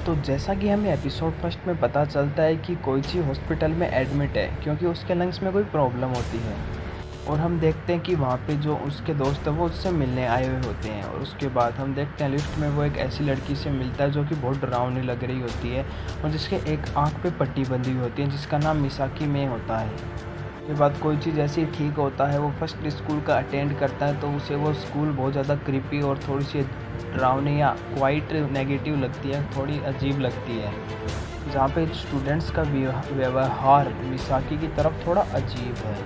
तो जैसा कि हमें एपिसोड फर्स्ट में पता चलता है कि कोइची हॉस्पिटल में एडमिट है क्योंकि उसके लंग्स में कोई प्रॉब्लम होती है। और हम देखते हैं कि वहाँ पे जो उसके दोस्त है वो उससे मिलने आए हुए होते हैं। और उसके बाद हम देखते हैं लिफ्ट में वो एक ऐसी लड़की से मिलता है जो कि बहुत डरावनी लग रही होती है और जिसके एक आँख पे पट्टी बंधी हुई होती है जिसका नाम मिसाकी में होता है। उसके बाद कोइची जैसे ही ठीक होता है वो फर्स्ट डे स्कूल का अटेंड करता है तो उसे वो स्कूल बहुत ज़्यादा क्रीपी और थोड़ी सी डरावनी या क्वाइट नेगेटिव लगती है, थोड़ी अजीब लगती है, जहाँ पे स्टूडेंट्स का व्यवहार मिसाकी की तरफ थोड़ा अजीब है।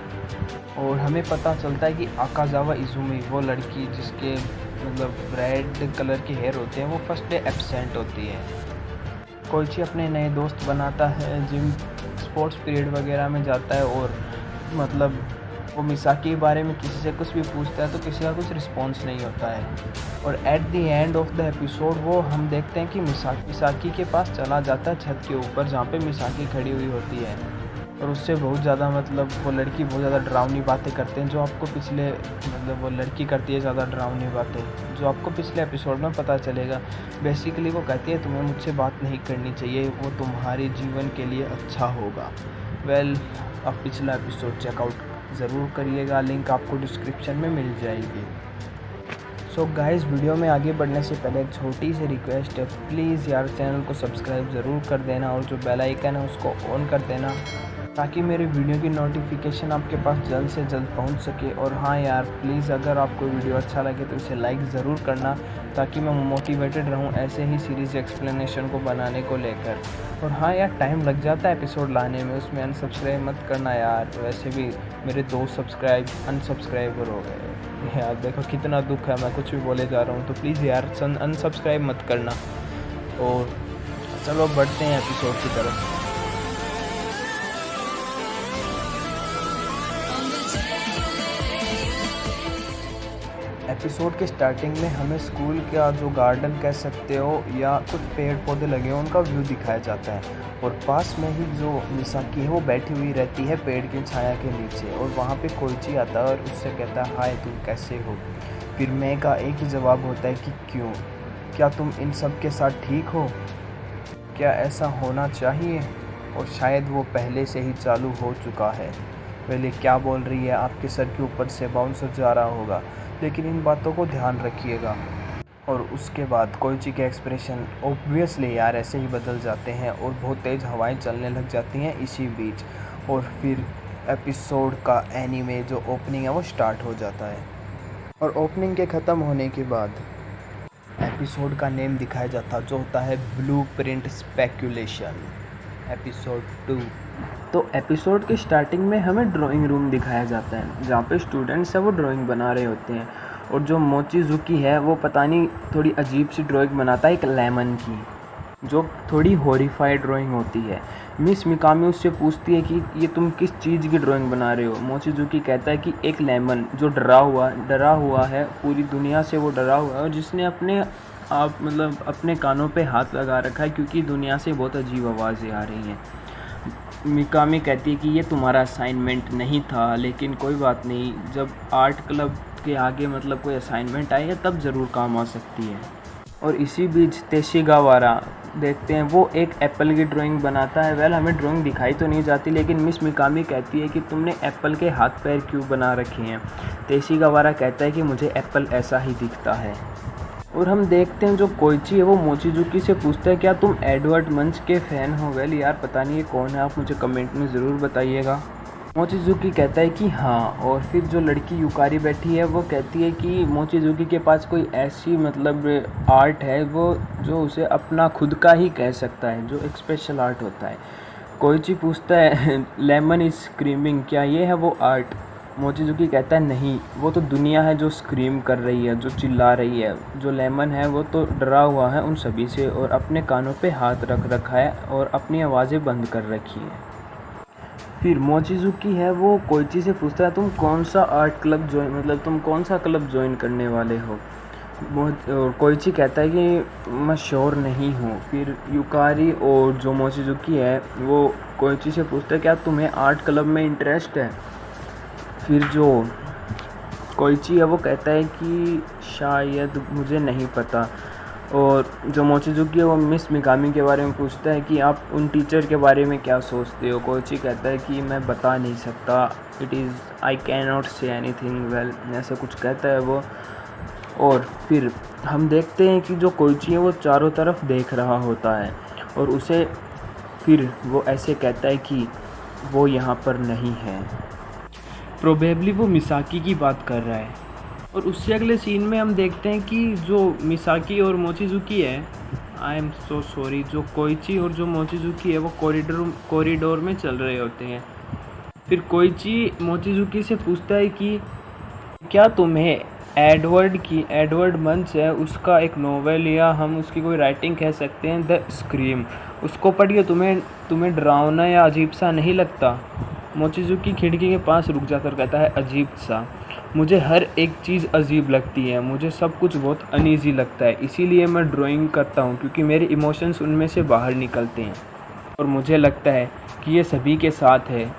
और हमें पता चलता है कि आकाजावा इजुमी वो लड़की जिसके रेड कलर के हेयर होते हैं वो फर्स्ट डे एब्सेंट होती है। कोइची अपने नए दोस्त बनाता है, जिम स्पोर्ट्स पीरियड वगैरह में जाता है और वो मिसाकी के बारे में किसी से कुछ भी पूछता है तो किसी का कुछ रिस्पॉन्स नहीं होता है। और at the end of the episode वो हम देखते हैं कि मिसाकी के पास चला जाता है छत के ऊपर जहाँ पे मिसाकी खड़ी हुई होती है और उससे बहुत ज़्यादा वो लड़की बहुत ज़्यादा डरावनी बातें करते हैं जो आपको पिछले वो लड़की करती है ज़्यादा डरावनी बातें जो आपको पिछले एपिसोड में पता चलेगा। बेसिकली वो कहती है तुम्हें मुझसे बात नहीं करनी चाहिए, वो तुम्हारे जीवन के लिए अच्छा होगा। आप पिछला एपिसोड चेकआउट ज़रूर करिएगा, लिंक आपको डिस्क्रिप्शन में मिल जाएगी। सो गाइस, वीडियो में आगे बढ़ने से पहले एक छोटी सी रिक्वेस्ट है, प्लीज़ यार चैनल को सब्सक्राइब ज़रूर कर देना और जो बेल आइकन है उसको ऑन कर देना ताकि मेरी वीडियो की नोटिफिकेशन आपके पास जल्द से जल्द पहुंच सके। और हाँ यार प्लीज़ अगर आपको वीडियो अच्छा लगे तो इसे लाइक ज़रूर करना ताकि मैं मोटिवेटेड रहूं ऐसे ही सीरीज़ एक्सप्लेनेशन को बनाने को लेकर। और हाँ यार टाइम लग जाता है एपिसोड लाने में, उसमें अनसब्सक्राइब मत करना यार, वैसे भी मेरे 2 अनसब्सक्राइबर हो गए यार। देखो कितना दुख है, मैं कुछ भी बोले जा रहा हूँ तो प्लीज़ यार अनसब्सक्राइब मत करना। और चलो बढ़ते हैं एपिसोड की तरफ। एपिसोड के स्टार्टिंग में हमें स्कूल का जो गार्डन कह सकते हो या कुछ पेड़ पौधे लगे हो उनका व्यू दिखाया जाता है और पास में ही जो मिसाकी है वो बैठी हुई रहती है पेड़ की छाया के नीचे और वहाँ पे कोइची आता है और उससे कहता है हाय तुम कैसे हो। फिर मैं का एक ही जवाब होता है कि क्यों, क्या तुम इन सब के साथ ठीक हो, क्या ऐसा होना चाहिए। और शायद वो पहले से ही चालू हो चुका है। पहले क्या बोल रही है, आपके सर के ऊपर से बाउंसर जा रहा होगा, लेकिन इन बातों को ध्यान रखिएगा। और उसके बाद कोइची के एक्सप्रेशन ऑब्वियसली यार ऐसे ही बदल जाते हैं और बहुत तेज़ हवाएं चलने लग जाती हैं इसी बीच। और फिर एपिसोड का एनीमे जो ओपनिंग है वो स्टार्ट हो जाता है और ओपनिंग के ख़त्म होने के बाद एपिसोड का नेम दिखाया जाता जो होता है ब्लूप्रिंट स्पेकुलेशन एपिसोड 2। तो एपिसोड के स्टार्टिंग में हमें ड्राइंग रूम दिखाया जाता है जहाँ पे स्टूडेंट्स है वो ड्राइंग बना रहे होते हैं और जो मोचिजुकी है वो पता नहीं थोड़ी अजीब सी ड्राइंग बनाता है एक लेमन की जो थोड़ी हॉरिफाइड ड्राइंग होती है। मिस मिकामी उससे पूछती है कि ये तुम किस चीज़ की ड्राइंग बना रहे हो। मोचिजुकी कहता है कि एक लेमन जो डरा हुआ है, पूरी दुनिया से वो डरा हुआ है और जिसने अपने कानों पे हाथ लगा रखा है क्योंकि दुनिया से बहुत अजीब आवाज़ें आ रही हैं। मिकामी कहती है कि ये तुम्हारा असाइनमेंट नहीं था, लेकिन कोई बात नहीं, जब आर्ट क्लब के आगे कोई असाइनमेंट आए तब ज़रूर काम आ सकती है। और इसी बीच तेशिगावारा देखते हैं वो एक एप्पल की ड्राइंग बनाता है। हमें ड्राइंग दिखाई तो नहीं जाती लेकिन मिस मिकामी कहती है कि तुमने एप्पल के हाथ पैर क्यों बना रखे हैं। तेशिगावारा कहता है कि मुझे एप्पल ऐसा ही दिखता है। और हम देखते हैं जो कोइची है वो मोचिजुकी से पूछता है क्या तुम एडवर्ड मंच के फ़ैन हो। यार पता नहीं ये कौन है, आप मुझे कमेंट में ज़रूर बताइएगा। मोचिजुकी कहता है कि हाँ। और फिर जो लड़की युकारी बैठी है वो कहती है कि मोचिजुकी के पास कोई ऐसी आर्ट है वो जो उसे अपना खुद का ही कह सकता है, जो एक स्पेशल आर्ट होता है। कोइची पूछता है लेमन इज़ स्क्रीमिंग, क्या ये है वो आर्ट। मोचिजुकी कहता है नहीं, वो तो दुनिया है जो स्क्रीम कर रही है, जो चिल्ला रही है। जो लेमन है वो तो डरा हुआ है उन सभी से और अपने कानों पे हाथ रख रखा है और अपनी आवाज़ें बंद कर रखी है। फिर मोचिजुकी है वो कोइची से पूछता है तुम कौन सा आर्ट क्लब तुम कौन सा क्लब ज्वाइन करने वाले हो। और कोइची कहता है कि मैं श्योर नहीं हूँ। फिर युकारी और जो मोचिजुकी है वो कोइची से पूछता है क्या तुम्हें आर्ट क्लब में इंटरेस्ट है। फिर जो कोइची है वो कहता है कि शायद, मुझे नहीं पता। और जो मोचिजुकी है वो मिस मिकामी के बारे में पूछता है कि आप उन टीचर के बारे में क्या सोचते हो। कोइची कहता है कि मैं बता नहीं सकता, it is I can not say anything well, ऐसा कुछ कहता है वो। और फिर हम देखते हैं कि जो कोइची है वो चारों तरफ देख रहा होता है और उसे फिर वो ऐसे कहता है कि वो यहाँ पर नहीं है। प्रोबेबली वो मिसाकी की बात कर रहा है। और उससे अगले सीन में हम देखते हैं कि जो मिसाकी और मोचिजुकी है, आई एम सो सॉरी, जो कोइची और जो मोचिजुकी है वो कॉरिडोर में चल रहे होते हैं। फिर कोइची मोचिजुकी से पूछता है कि क्या तुम्हें एडवर्ड मंच है उसका एक नोवेल या हम उसकी कोई राइटिंग कह सकते हैं, द स्क्रीम, उसको पढ़ के तुम्हें डरावना या अजीब सा नहीं लगता। मोचिजुकी खिड़की के पास रुक जाकर कहता है अजीब सा, मुझे हर एक चीज़ अजीब लगती है, मुझे सब कुछ बहुत अनईजी लगता है, इसीलिए मैं ड्राइंग करता हूँ क्योंकि मेरे इमोशंस उनमें से बाहर निकलते हैं। और मुझे लगता है कि ये सभी के साथ है,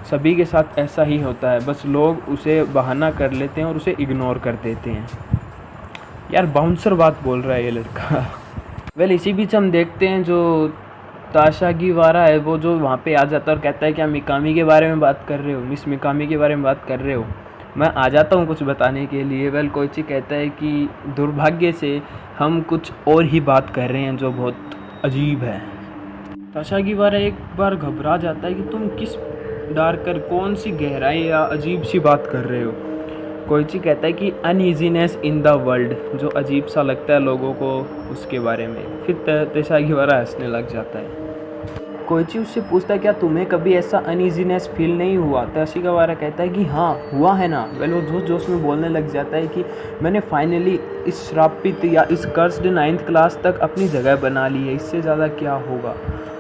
सभी के साथ ऐसा ही होता है, बस लोग उसे बहाना कर लेते हैं और उसे इग्नोर कर देते हैं। यार बाउंसर बात बोल रहा है ये लड़का। वेल इसी बीच हम देखते हैं जो ताशागिवारा है वो जो वहाँ पे आ जाता है और कहता है क्या मिकामी के बारे में बात कर रहे हो, मिस मिकामी के बारे में बात कर रहे हो, मैं आ जाता हूँ कुछ बताने के लिए। वेल कोइची कहता है कि दुर्भाग्य से हम कुछ और ही बात कर रहे हैं जो बहुत अजीब है। ताशागिवारा एक बार घबरा जाता है कि तुम किस डार्कर कौन सी गहराई या अजीब सी बात कर रहे हो। कोइची कहता है कि अनईजीनेस इन द वर्ल्ड, जो अजीब सा लगता है लोगों को उसके बारे में। फिर ताशागिवारा हंसने लग जाता है। कोइची उससे पूछता है क्या तुम्हें कभी ऐसा अनईजीनेस फील नहीं हुआ। ताशागिवारा कहता है कि हाँ हुआ है ना। वेल वो जोश जोश में बोलने लग जाता है कि मैंने फाइनली इस श्रापित या इस कर्स्ड 9th क्लास तक अपनी जगह बना ली है, इससे ज़्यादा क्या होगा।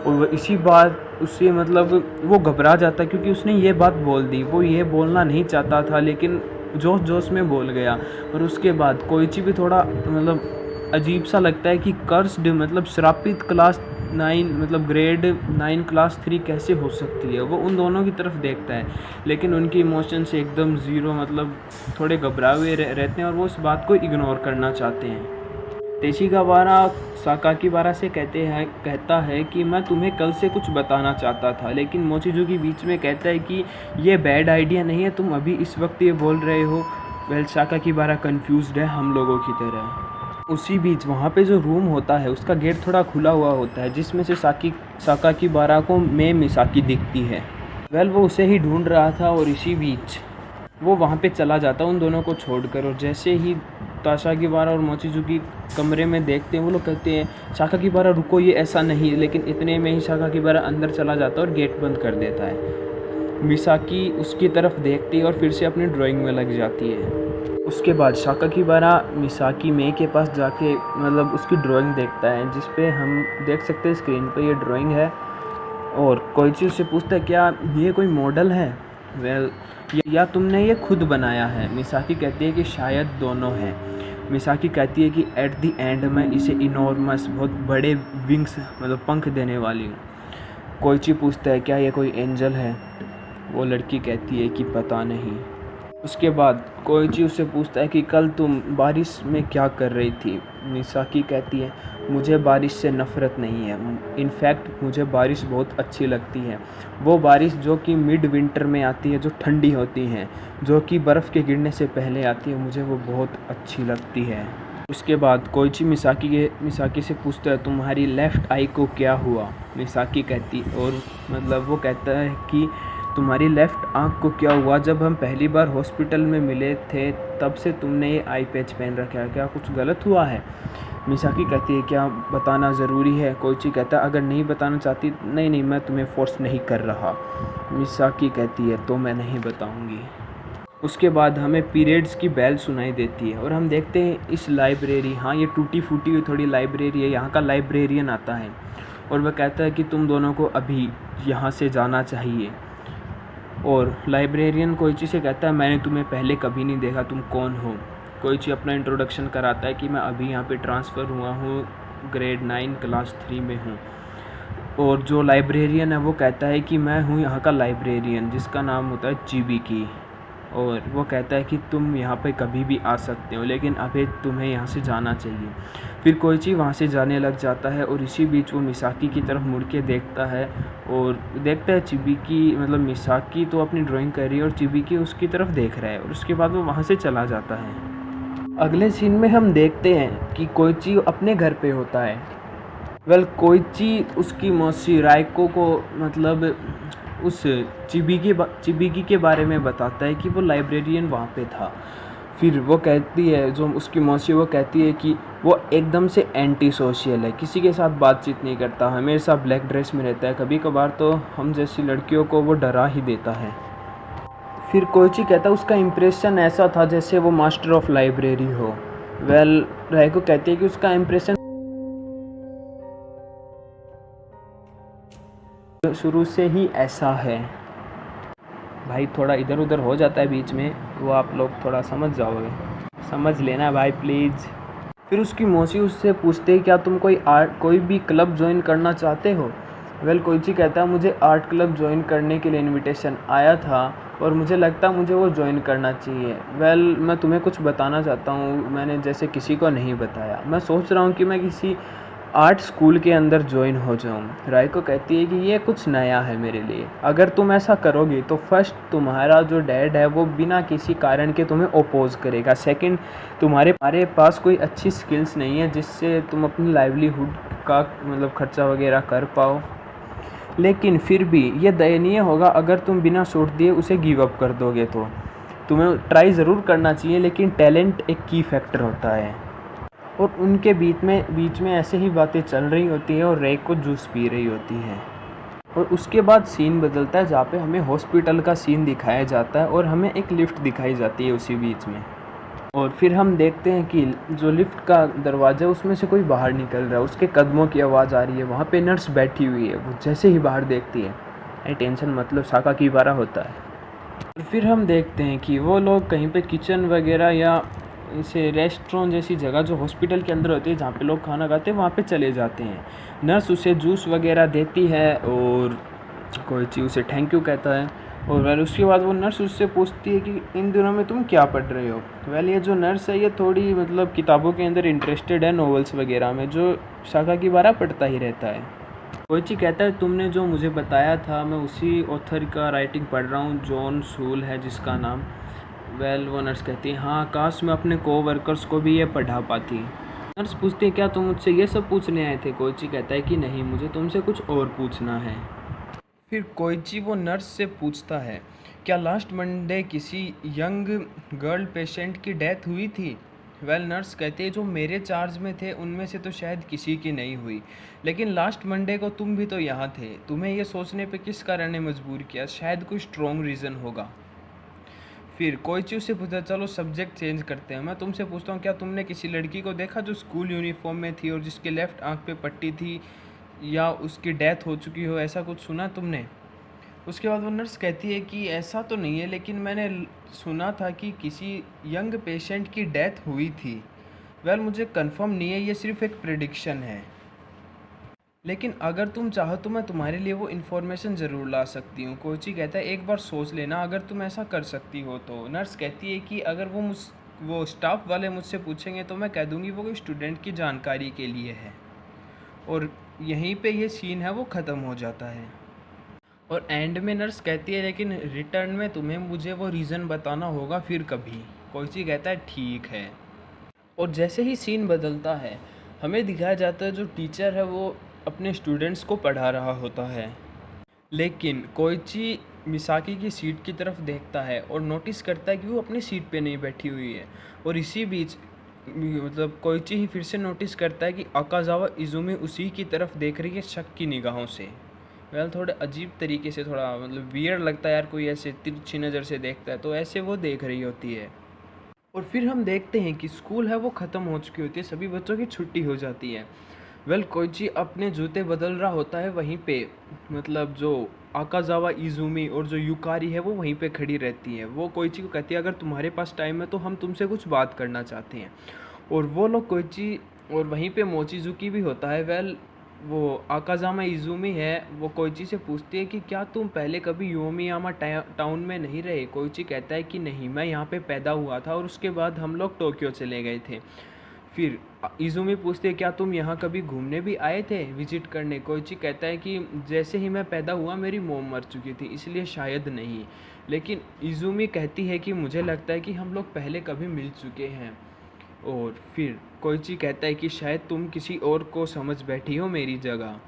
और इसी बात उससे मतलब वो घबरा जाता है क्योंकि उसने ये बात बोल दी, वो ये बोलना नहीं चाहता था लेकिन जोश जोश में बोल गया। और उसके बाद कोइची भी थोड़ा मतलब अजीब सा लगता है कि कर्स्ड मतलब श्रापित क्लास 9 मतलब ग्रेड 9 क्लास 3 कैसे हो सकती है। वो उन दोनों की तरफ देखता है लेकिन उनके इमोशंस एकदम ज़ीरो, मतलब थोड़े घबराए हुए रहते हैं और वो इस बात को इग्नोर करना चाहते हैं। ताशागिवारा साकाकीवारा से कहता है कि मैं तुम्हें कल से कुछ बताना चाहता था, लेकिन मोचिजुकी बीच में कहता है कि ये बैड आइडिया नहीं है, तुम अभी इस वक्त ये बोल रहे हो। वेल साकाकीवारा कंफ्यूज्ड है हम लोगों की तरह। उसी बीच वहाँ पे जो रूम होता है उसका गेट थोड़ा खुला हुआ होता है जिसमें से साकाकीवारा को मिसाकी दिखती है। वेल वो उसे ही ढूंढ रहा था और इसी बीच वो वहाँ पे चला जाता उन दोनों को छोड़कर। और जैसे ही ताशागिवारा और मोचिजुकी कमरे में देखते हैं वो लोग कहते हैं साकाकीवारा रुको, ये ऐसा नहीं, लेकिन इतने में ही साकाकीवारा अंदर चला जाता है और गेट बंद कर देता है। मिसाकी उसकी तरफ देखती है और फिर से अपनी ड्राइंग में लग जाती है। उसके बाद साकाकीवारा मिसाकी मे के पास जाके मतलब उसकी ड्राइंग देखता है जिस पे हम देख सकते हैं स्क्रीन पे ये ड्राइंग है। और कोइची उससे पूछता है क्या ये कोई मॉडल है वेल या तुमने ये खुद बनाया है। मिसाकी कहती है कि शायद दोनों हैं। मिसाकी कहती है कि एट द एंड मैं इसे इनॉर्मस बहुत बड़े विंग्स मतलब पंख देने वाली हूँ। कोइची पूछता है क्या ये कोई एंजल है। वो लड़की कहती है कि पता नहीं। उसके बाद कोइची उससे पूछता है कि कल तुम बारिश में क्या कर रही थी। मिसाकी कहती है मुझे बारिश से नफ़रत नहीं है, इनफैक्ट मुझे बारिश बहुत अच्छी लगती है। वो बारिश जो कि मिड विंटर में आती है, जो ठंडी होती है, जो कि बर्फ़ के गिरने से पहले आती है, मुझे वो बहुत अच्छी लगती है। उसके बाद कोइची मिसाकी से पूछता है तुम्हारी लेफ़्ट आई को क्या हुआ। मिसाकी कहती और मतलब वो कहता है कि तुम्हारी लेफ़्ट आँख को क्या हुआ, जब हम पहली बार हॉस्पिटल में मिले थे तब से तुमने ये आई पैच पहन रखा है, क्या कुछ गलत हुआ है। मिसाकी कहती है क्या बताना ज़रूरी है। कोइची कहता है अगर नहीं बताना चाहती नहीं मैं तुम्हें फोर्स नहीं कर रहा। मिसाकी कहती है तो मैं नहीं बताऊंगी। उसके बाद हमें पीरियड्स की बेल सुनाई देती है और हम देखते हैं इस लाइब्रेरी, हाँ ये टूटी फूटी हुई थोड़ी लाइब्रेरी है, यहाँ का लाइब्रेरियन आता है और वह कहता है कि तुम दोनों को अभी यहाँ से जाना चाहिए। और लाइब्रेरियन कोइची से कहता है मैंने तुम्हें पहले कभी नहीं देखा, तुम कौन हो। कोइची अपना इंट्रोडक्शन कराता है कि मैं अभी यहाँ पे ट्रांसफ़र हुआ हूँ, ग्रेड 9 क्लास 3 में हूँ। और जो लाइब्रेरियन है वो कहता है कि मैं हूँ यहाँ का लाइब्रेरियन जिसका नाम होता है चिबिकी। और वो कहता है कि तुम यहाँ पे कभी भी आ सकते हो, लेकिन अभी तुम्हें यहाँ से जाना चाहिए। फिर कोइची वहाँ से जाने लग जाता है और इसी बीच वो मिसाकी की तरफ मुड़ के देखता है और देखता है चिबिकी, मतलब मिसाकी तो अपनी ड्राइंग कर रही है और चिबिकी उसकी तरफ देख रहा है, और उसके बाद वो वहाँ से चला जाता है। अगले सीन में हम देखते हैं कि कोइची अपने घर पे होता है। कोइची उसकी मौसी राइको को मतलब उस चिबिकी के बारे में बताता है कि वो लाइब्रेरियन वहाँ पे था। फिर वो कहती है, जो उसकी मौसी, वो कहती है कि वो एकदम से एंटी सोशल है, किसी के साथ बातचीत नहीं करता, हमेशा ब्लैक ड्रेस में रहता है, कभी कभार तो हम जैसी लड़कियों को वो डरा ही देता है। फिर कोइची कहता है उसका इम्प्रेशन ऐसा था जैसे वो मास्टर ऑफ लाइब्रेरी हो। राइको कहती है कि उसका इम्प्रेशन शुरू से ही ऐसा है। भाई थोड़ा इधर उधर हो जाता है बीच में, वो आप लोग थोड़ा समझ जाओगे, समझ लेना भाई प्लीज़। फिर उसकी मौसी उससे पूछते हैं क्या तुम कोई भी क्लब ज्वाइन करना चाहते हो। कोइची कहता है मुझे आर्ट क्लब ज्वाइन करने के लिए इनविटेशन आया था और मुझे लगता है मुझे वो ज्वाइन करना चाहिए। मैं तुम्हें कुछ बताना चाहता हूँ, मैंने जैसे किसी को नहीं बताया। मैं सोच रहा हूँ कि मैं किसी आर्ट स्कूल के अंदर ज्वाइन हो जाऊँ। राइको कहती है कि ये कुछ नया है मेरे लिए, अगर तुम ऐसा करोगे तो फर्स्ट तुम्हारा जो डैड है वो बिना किसी कारण के तुम्हें ओपोज करेगा, सेकंड तुम्हारे पास कोई अच्छी स्किल्स नहीं है जिससे तुम अपनी लाइवलीहुड का मतलब खर्चा वगैरह कर पाओ, लेकिन फिर भी ये दयनीय होगा अगर तुम बिना शॉट दिए उसे गिव अप कर दोगे। तो तुम्हें ट्राई ज़रूर करना चाहिए, लेकिन टैलेंट एक की फैक्टर होता है। और उनके बीच में ऐसे ही बातें चल रही होती है और रेक को जूस पी रही होती है। और उसके बाद सीन बदलता है जहाँ पे हमें हॉस्पिटल का सीन दिखाया जाता है और हमें एक लिफ्ट दिखाई जाती है उसी बीच में। और फिर हम देखते हैं कि जो लिफ्ट का दरवाज़ा है उसमें से कोई बाहर निकल रहा है, उसके कदमों की आवाज़ आ रही है, वहाँ पे नर्स बैठी हुई है। वो जैसे ही बाहर देखती है, अरे टेंशन मतलब साकाकीबारा होता है। और फिर हम देखते हैं कि वो लोग कहीं पे किचन वगैरह या इसे रेस्टोरेंट जैसी जगह जो हॉस्पिटल के अंदर होती है जहाँ पे लोग खाना खाते हैं वहाँ पे चले जाते हैं। नर्स उसे जूस वगैरह देती है और कोइची उसे थैंक यू कहता है। और उसके बाद वो नर्स उससे पूछती है कि इन दिनों में तुम क्या पढ़ रहे हो। ये जो नर्स है ये थोड़ी मतलब किताबों के अंदर इंटरेस्टेड है, नॉवेल्स वगैरह में, जो साकाकीबारा पढ़ता ही रहता है। कोइची कहता है तुमने जो मुझे बताया था मैं उसी ऑथर का राइटिंग पढ़ रहा हूँ, जॉन सूल है जिसका नाम। वो नर्स कहती है हाँ, काश मैं अपने कोवर्कर्स को भी ये पढ़ा पाती। नर्स पूछती है क्या तुम मुझसे ये सब पूछने आए थे। कोइची कहता है कि नहीं, मुझे तुमसे कुछ और पूछना है। फिर कोइची वो नर्स से पूछता है क्या लास्ट मंडे किसी यंग गर्ल पेशेंट की डेथ हुई थी। नर्स कहती है जो मेरे चार्ज में थे उनमें से तो शायद किसी की नहीं हुई, लेकिन लास्ट मंडे को तुम भी तो यहाँ थे, तुम्हें ये सोचने पे किस कारण ने मजबूर किया, शायद कोई स्ट्रॉन्ग रीज़न होगा। फिर कोइची उससे पूछता चलो सब्जेक्ट चेंज करते हैं, मैं तुमसे पूछता हूँ क्या तुमने किसी लड़की को देखा जो स्कूल यूनिफॉर्म में थी और जिसके लेफ़्ट आंख पे पट्टी थी या उसकी डेथ हो चुकी हो, ऐसा कुछ सुना तुमने। उसके बाद वो नर्स कहती है कि ऐसा तो नहीं है, लेकिन मैंने सुना था कि किसी यंग पेशेंट की डेथ हुई थी। मुझे कंफर्म नहीं है, ये सिर्फ एक प्रेडिक्शन है, लेकिन अगर तुम चाहो तो मैं तुम्हारे लिए वो इन्फॉर्मेशन ज़रूर ला सकती हूँ। कोइची कहता है एक बार सोच लेना अगर तुम ऐसा कर सकती हो तो। नर्स कहती है कि अगर वो स्टाफ वाले मुझसे पूछेंगे तो मैं कह दूँगी वो कोई स्टूडेंट की जानकारी के लिए है। और यहीं पे ये सीन है वो ख़त्म हो जाता है। और एंड में नर्स कहती है लेकिन रिटर्न में तुम्हें मुझे वो रीज़न बताना होगा फिर कभी। कोइची कहता है ठीक है। और जैसे ही सीन बदलता है हमें दिखाया जाता है जो टीचर है वो अपने स्टूडेंट्स को पढ़ा रहा होता है, लेकिन कोइची मिसाकी की सीट की तरफ देखता है और नोटिस करता है कि वो अपनी सीट पे नहीं बैठी हुई है। और इसी बीच मतलब कोइची ही फिर से नोटिस करता है कि अकाजावा इजुमी उसी की तरफ देख रही है शक की निगाहों से। थोड़े अजीब तरीके से, थोड़ा मतलब वियर्ड लगता है यार, कोई ऐसे तिरछी नज़र से देखता है, तो ऐसे वो देख रही होती है। और फिर हम देखते हैं कि स्कूल है वो ख़त्म हो चुकी होती है, सभी बच्चों की छुट्टी हो जाती है। कोइची अपने जूते बदल रहा होता है वहीं पे, मतलब जो आकाजावा इजुमी और जो युकारी है वो वहीं पे खड़ी रहती है। वो कोइची को कहती है अगर तुम्हारे पास टाइम है तो हम तुमसे कुछ बात करना चाहते हैं। और वो लोग कोइची, और वहीं पे मोचिजुकी भी होता है। वो आकाजामा इज़ूमी है, वो कोइची से पूछती है कि क्या तुम पहले कभी योमियामा टाउन में नहीं रहे? कोइची कहता है कि नहीं, मैं यहाँ पे पैदा हुआ था और उसके बाद हम लोग टोक्यो चले गए थे। फिर इज़ूमी पूछती है क्या तुम यहाँ कभी घूमने भी आए थे, विजिट करने? कोइची कहता है कि जैसे ही मैं पैदा हुआ मेरी मॉम मर चुकी थी, इसलिए शायद नहीं। लेकिन इज़ूमी कहती है कि मुझे लगता है कि हम लोग पहले कभी मिल चुके हैं। और फिर कोइची कहता है कि शायद तुम किसी और को समझ बैठी हो मेरी जगह,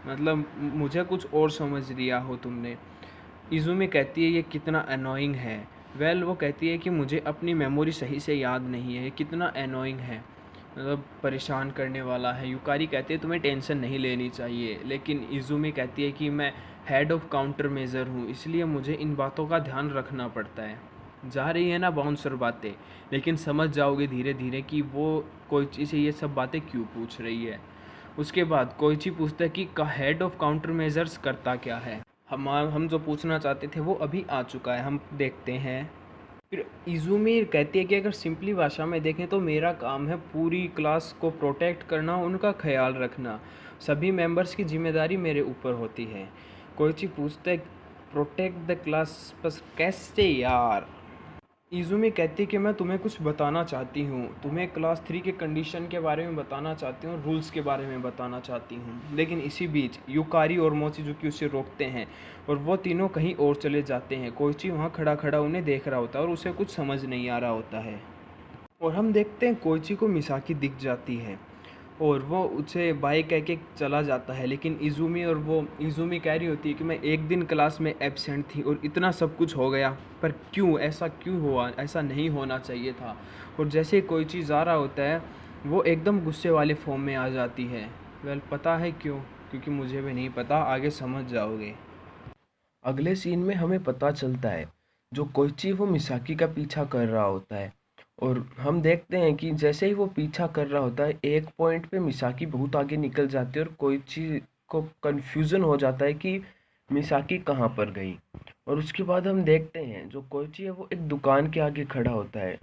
मतलब मुझे कुछ और समझ लिया हो तुमने। इज़ूमी कहती है ये कितना अनोइंग है। वो कहती है कि मुझे अपनी मेमोरी सही से याद नहीं है, ये कितना अनोइंग है, मतलब परेशान करने वाला है। युकारी कहती है तुम्हें टेंशन नहीं लेनी चाहिए, लेकिन इज़ूमी कहती है कि मैं हेड ऑफ़ काउंटर मेजर हूँ, इसलिए मुझे इन बातों का ध्यान रखना पड़ता है। जा रही है ना बाउंसर बातें, लेकिन समझ जाओगे धीरे धीरे कि वो कोइची से ये सब बातें क्यों पूछ रही है। उसके बाद कोइची पूछता है कि हेड ऑफ़ काउंटर मेजर्स करता क्या है। हम जो पूछना चाहते थे वो अभी आ चुका है, हम देखते हैं। फिर इज़ूमी कहती है कि अगर सिंपली भाषा में देखें तो मेरा काम है पूरी क्लास को प्रोटेक्ट करना, उनका ख्याल रखना, सभी मेंबर्स की जिम्मेदारी मेरे ऊपर होती है। कोइची पूछता है प्रोटेक्ट द क्लास, बस कैसे यार? इज़ूमी कहती है कि मैं तुम्हें कुछ बताना चाहती हूँ, तुम्हें क्लास 3 के कंडीशन के बारे में बताना चाहती हूँ, रूल्स के बारे में बताना चाहती हूँ। लेकिन इसी बीच युकारी और मोचिजुकी उसे रोकते हैं और वो तीनों कहीं और चले जाते हैं। कोइची वहाँ खड़ा खड़ा उन्हें देख रहा होता है और उसे कुछ समझ नहीं आ रहा होता है। और हम देखते हैं कोइची को मिसाकी दिख जाती है और वो उसे बाय कह के चला जाता है। लेकिन इज़ूमी कह रही होती है कि मैं एक दिन क्लास में एब्सेंट थी और इतना सब कुछ हो गया, पर क्यों, ऐसा क्यों हुआ, ऐसा नहीं होना चाहिए था। और जैसे ही कोई चीज़ आ रहा होता है वो एकदम गुस्से वाले फॉर्म में आ जाती है। पता है क्यों? क्योंकि मुझे भी नहीं पता, आगे समझ जाओगे। अगले सीन में हमें पता चलता है जो कोइची वो मिसाकी का पीछा कर रहा होता है, और हम देखते हैं कि जैसे ही वो पीछा कर रहा होता है एक पॉइंट पे मिसाकी बहुत आगे निकल जाती है और कोइची को कंफ्यूजन हो जाता है कि मिसाकी कहाँ पर गई। और उसके बाद हम देखते हैं जो कोइची है वो एक दुकान के आगे खड़ा होता है,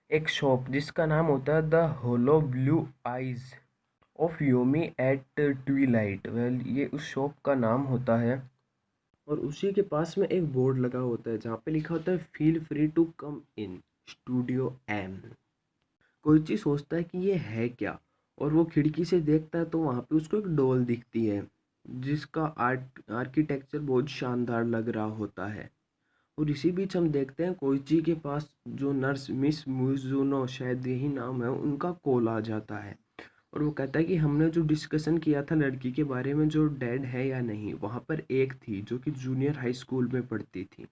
एक शॉप जिसका नाम होता है the hollow blue eyes of Yomi at twilight. ये उस शॉप का नाम होता है और उसी के पास में एक बोर्ड लगा होता है जहाँ पे लिखा होता है feel free to come in studio M. Koichi सोचता है कि ये है क्या, और वो खिड़की से देखता है तो वहाँ पे उसको एक डॉल दिखती है जिसका आर्किटेक्चर बहुत शानदार लग रहा होता है। और इसी बीच हम देखते हैं कोइची के पास जो नर्स मिस मुजुनो, शायद यही नाम है, उनका कॉल आ जाता है और वो कहता है कि हमने जो डिस्कशन किया था लड़की के बारे में जो डेड है या नहीं, वहाँ पर एक थी जो कि जूनियर हाई स्कूल में पढ़ती थी।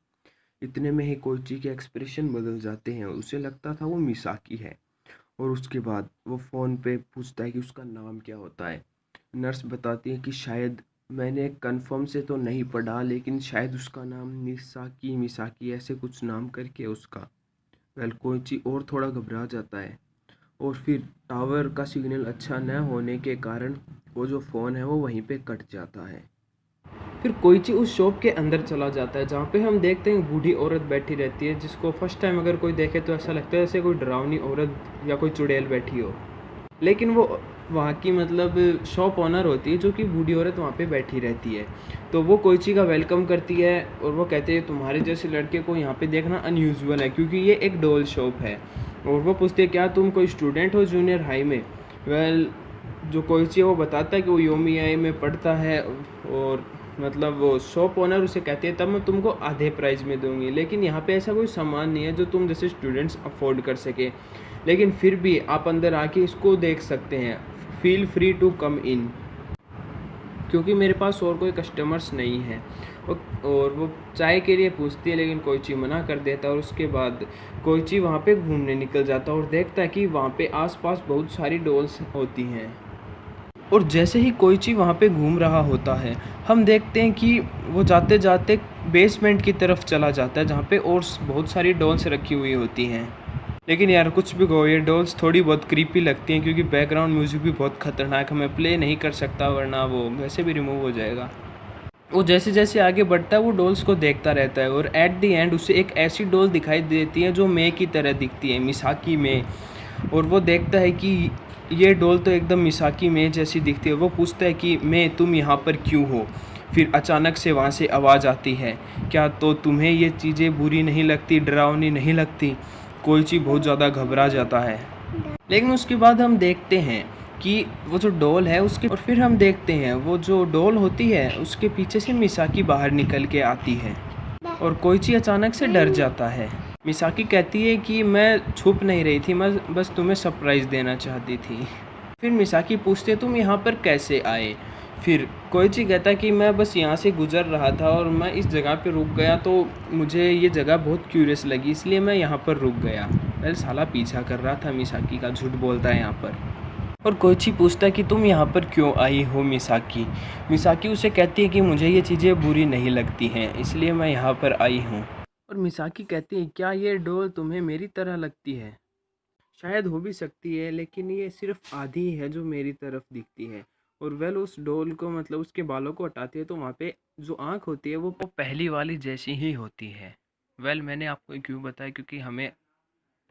इतने में ही कोइची के एक्सप्रेशन बदल जाते हैं, उसे लगता था वो मिसाकी है। और उसके बाद वो फ़ोन पे पूछता है कि उसका नाम क्या होता है। नर्स बताती है कि शायद मैंने कंफर्म से तो नहीं पढ़ा, लेकिन शायद उसका नाम मिसाकी मिसाकी ऐसे कुछ नाम करके उसका। कोइची और थोड़ा घबरा जाता है और फिर टावर का सिग्नल अच्छा न होने के कारण वो जो फ़ोन है वो वहीं पे कट जाता है। फिर कोइची उस शॉप के अंदर चला जाता है जहाँ पे हम देखते हैं बूढ़ी औरत बैठी रहती है, जिसको फर्स्ट टाइम अगर कोई देखे तो ऐसा लगता है जैसे कोई डरावनी औरत या कोई चुड़ैल बैठी हो। लेकिन वो वहाँ की मतलब शॉप ओनर होती है जो कि बूढ़ी औरत वहाँ पे बैठी रहती है। तो वो कोइची का वेलकम करती है और वो कहते हैं तुम्हारे जैसे लड़के को यहाँ पे देखना अनयूजुअल है क्योंकि ये एक डॉल शॉप है। और वो पूछते हैं क्या तुम कोई स्टूडेंट हो जूनियर हाई में? जो कोइची है वो बताता है कि वो योमियाई में पढ़ता है और मतलब वो शॉप ओनर उसे कहती है तब मैं तुमको आधे प्राइस में दूंगी, लेकिन यहाँ पे ऐसा कोई सामान नहीं है जो तुम जैसे स्टूडेंट्स अफोर्ड कर सके, लेकिन फिर भी आप अंदर आके इसको देख सकते हैं, फील फ्री टू कम इन, क्योंकि मेरे पास और कोई कस्टमर्स नहीं है। और वो चाय के लिए पूछती है लेकिन कोइची मना कर देता है। और उसके बाद कोइची वहाँ पे घूमने निकल जाता है और देखता है कि वहाँ पे आसपास बहुत सारी डॉल्स होती हैं। और जैसे ही कोइची वहाँ पे घूम रहा होता है हम देखते हैं कि वो जाते जाते बेसमेंट की तरफ चला जाता है जहाँ पे और बहुत सारी डॉल्स रखी हुई होती हैं। लेकिन यार कुछ भी कहो, ये डॉल्स थोड़ी बहुत क्रीपी लगती हैं क्योंकि बैकग्राउंड म्यूज़िक भी बहुत ख़तरनाक है, मैं प्ले नहीं कर सकता वरना वो वैसे भी रिमूव हो जाएगा। वो जैसे जैसे आगे बढ़ता है वो डॉल्स को देखता रहता है और एट द एंड उसे एक ऐसी डॉल दिखाई देती है जो मे की तरह दिखती है, मिसाकी में। और वो देखता है कि ये डॉल तो एकदम मिसाकी में जैसी दिखती है। वो पूछता है कि मैं तुम यहाँ पर क्यों हो। फिर अचानक से वहाँ से आवाज़ आती है, क्या तो तुम्हें ये चीज़ें बुरी नहीं लगती, डरावनी नहीं लगती। कोइची बहुत ज़्यादा घबरा जाता है। लेकिन उसके बाद हम देखते हैं कि वो जो डॉल है उसके, और फिर हम देखते हैं वो जो डॉल होती है उसके पीछे से मिसाकी बाहर निकल के आती है और कोइची अचानक से डर जाता है। मिसाकी कहती है कि मैं छुप नहीं रही थी, मैं बस तुम्हें सरप्राइज़ देना चाहती थी। फिर मिसाकी पूछते तुम यहाँ पर कैसे आए। फिर कोइची कहता है कि मैं बस यहाँ से गुज़र रहा था और मैं इस जगह पे रुक गया, तो मुझे ये जगह बहुत क्यूरियस लगी, इसलिए मैं यहाँ पर रुक गया। पहले साला पीछा कर रहा था मिसाकी का, झूठ बोलता है यहाँ पर। और कोइची पूछता है कि तुम यहाँ पर क्यों आई हो मिसाकी। मिसाकी उसे कहती है कि मुझे ये चीज़ें बुरी नहीं लगती हैं, इसलिए मैं यहाँ पर आई हूँ। और मिसाकी कहती है क्या ये डॉल तुम्हें मेरी तरह लगती है। शायद हो भी सकती है, लेकिन ये सिर्फ आधी है जो मेरी तरफ दिखती है। और वेल उस डॉल को, मतलब उसके बालों को हटाती है तो वहाँ पे जो आँख होती है वो पहली वाली जैसी ही होती है। वेल मैंने आपको क्यों बताया, क्योंकि हमें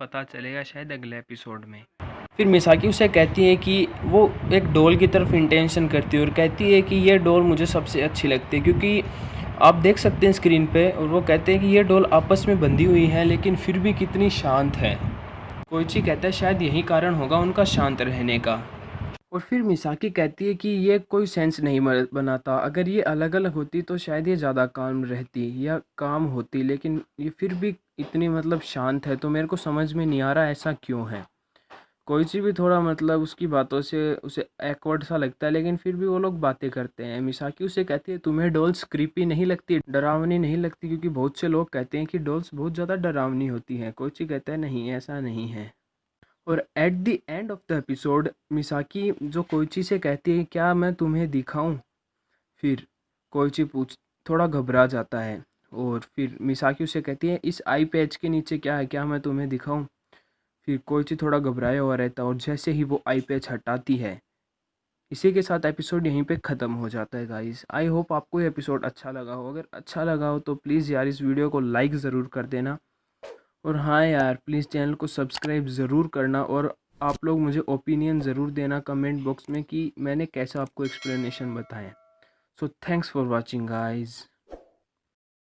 पता चलेगा शायद अगले एपिसोड में। फिर मिसाकी उसे कहती है कि वो एक डॉल की तरफ इंटेंशन करती है और कहती है कि ये डॉल मुझे सबसे अच्छी लगती है, क्योंकि आप देख सकते हैं स्क्रीन पे, और वो कहते हैं कि ये डॉल आपस में बंधी हुई है लेकिन फिर भी कितनी शांत है। कोइची कहता है शायद यही कारण होगा उनका शांत रहने का। और फिर मिसाकी कहती है कि ये कोई सेंस नहीं बनाता, अगर ये अलग अलग होती तो शायद ये ज़्यादा काम रहती या काम होती, लेकिन ये फिर भी इतनी मतलब शांत है, तो मेरे को समझ में नहीं आ रहा ऐसा क्यों है। कोइची भी थोड़ा मतलब उसकी बातों से उसे एक्वर्ड सा लगता है, लेकिन फिर भी वो लोग बातें करते हैं। मिसाकी उसे कहती है तुम्हें डॉल्स क्रीपी नहीं लगती, डरावनी नहीं लगती, क्योंकि बहुत से लोग कहते हैं कि डॉल्स बहुत ज़्यादा डरावनी होती हैं। कोइची कहता है नहीं, ऐसा नहीं है। और at the end of the episode Misaki जो कोइची से कहती है क्या मैं तुम्हें दिखाऊं। फिर कोइची थोड़ा घबरा जाता है और फिर मिसाकी उसे कहती है इस आई पैच के नीचे क्या है, क्या मैं तुम्हें दिखाऊं। फिर कोइची थोड़ा घबराया हुआ रहता है और जैसे ही वो आई पैच हटाती है, इसी के साथ एपिसोड यहीं पे ख़त्म हो जाता है गाइस। आई होप आपको ये एपिसोड अच्छा लगा हो। अगर अच्छा लगा हो तो प्लीज़ यार इस वीडियो को लाइक ज़रूर कर देना। और हाँ यार प्लीज़ चैनल को सब्सक्राइब ज़रूर करना, और आप लोग मुझे ओपिनियन ज़रूर देना कमेंट बॉक्स में कि मैंने कैसा आपको एक्सप्लेनेशन बताया। So thanks for watching guys.